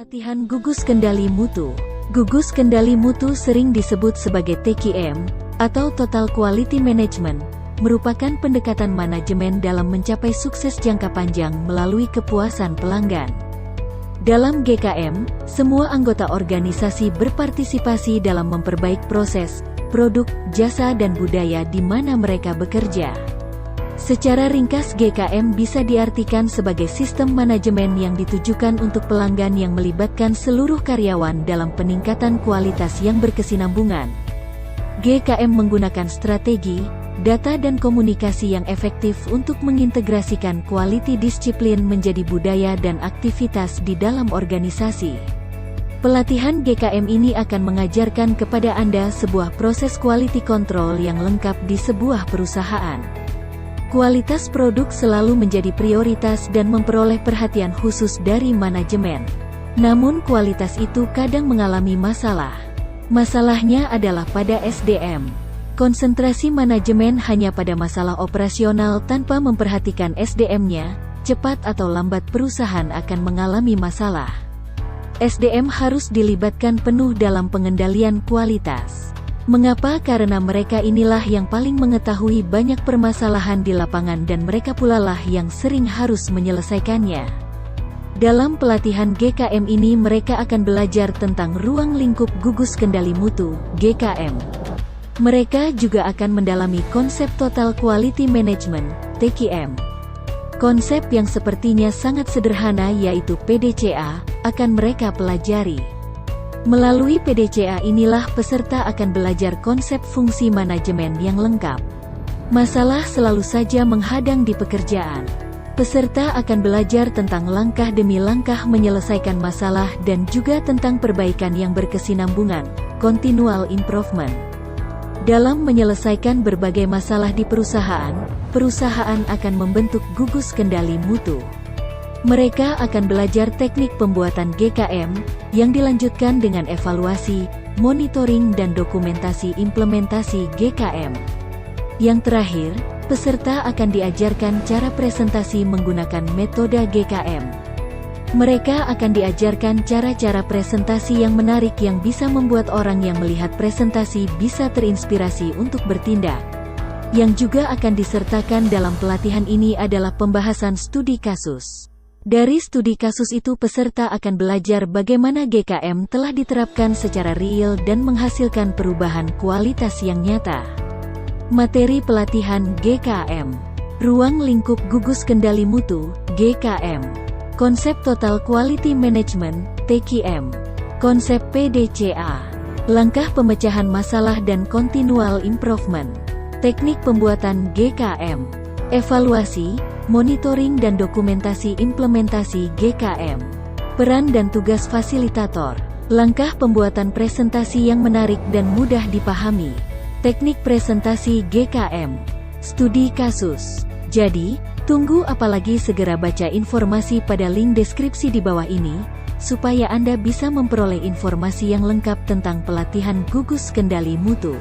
Pelatihan Gugus Kendali Mutu. Gugus Kendali Mutu sering disebut sebagai TQM, atau Total Quality Management, merupakan pendekatan manajemen dalam mencapai sukses jangka panjang melalui kepuasan pelanggan. Dalam GKM, semua anggota organisasi berpartisipasi dalam memperbaiki proses, produk, jasa dan budaya di mana mereka bekerja. Secara ringkas, GKM bisa diartikan sebagai sistem manajemen yang ditujukan untuk pelanggan yang melibatkan seluruh karyawan dalam peningkatan kualitas yang berkesinambungan. GKM menggunakan strategi, data dan komunikasi yang efektif untuk mengintegrasikan quality disiplin menjadi budaya dan aktivitas di dalam organisasi. Pelatihan GKM ini akan mengajarkan kepada Anda sebuah proses quality control yang lengkap di sebuah perusahaan. Kualitas produk selalu menjadi prioritas dan memperoleh perhatian khusus dari manajemen. Namun kualitas itu kadang mengalami masalah. Masalahnya adalah pada SDM. Konsentrasi manajemen hanya pada masalah operasional tanpa memperhatikan SDM-nya, cepat atau lambat perusahaan akan mengalami masalah. SDM harus dilibatkan penuh dalam pengendalian kualitas. Mengapa? Karena mereka inilah yang paling mengetahui banyak permasalahan di lapangan dan mereka pula lah yang sering harus menyelesaikannya. Dalam pelatihan GKM ini mereka akan belajar tentang ruang lingkup gugus kendali mutu, GKM. Mereka juga akan mendalami konsep Total Quality Management, TQM. Konsep yang sepertinya sangat sederhana yaitu PDCA, akan mereka pelajari. Melalui PDCA inilah peserta akan belajar konsep fungsi manajemen yang lengkap. Masalah selalu saja menghadang di pekerjaan. Peserta akan belajar tentang langkah demi langkah menyelesaikan masalah dan juga tentang perbaikan yang berkesinambungan, continual improvement. Dalam menyelesaikan berbagai masalah di perusahaan, perusahaan akan membentuk gugus kendali mutu. Mereka akan belajar teknik pembuatan GKM, yang dilanjutkan dengan evaluasi, monitoring dan dokumentasi implementasi GKM. Yang terakhir, peserta akan diajarkan cara presentasi menggunakan metode GKM. Mereka akan diajarkan cara-cara presentasi yang menarik yang bisa membuat orang yang melihat presentasi bisa terinspirasi untuk bertindak. Yang juga akan disertakan dalam pelatihan ini adalah pembahasan studi kasus. Dari studi kasus itu peserta akan belajar bagaimana GKM telah diterapkan secara real dan menghasilkan perubahan kualitas yang nyata. Materi pelatihan GKM. Ruang lingkup gugus kendali mutu, GKM. Konsep Total Quality Management, TQM. Konsep PDCA. Langkah pemecahan masalah dan continual improvement. Teknik pembuatan GKM. Evaluasi, monitoring dan dokumentasi implementasi GKM. Peran dan tugas fasilitator. Langkah pembuatan presentasi yang menarik dan mudah dipahami. Teknik presentasi GKM. Studi kasus. Jadi, tunggu apalagi, segera baca informasi pada link deskripsi di bawah ini, supaya Anda bisa memperoleh informasi yang lengkap tentang pelatihan gugus kendali mutu.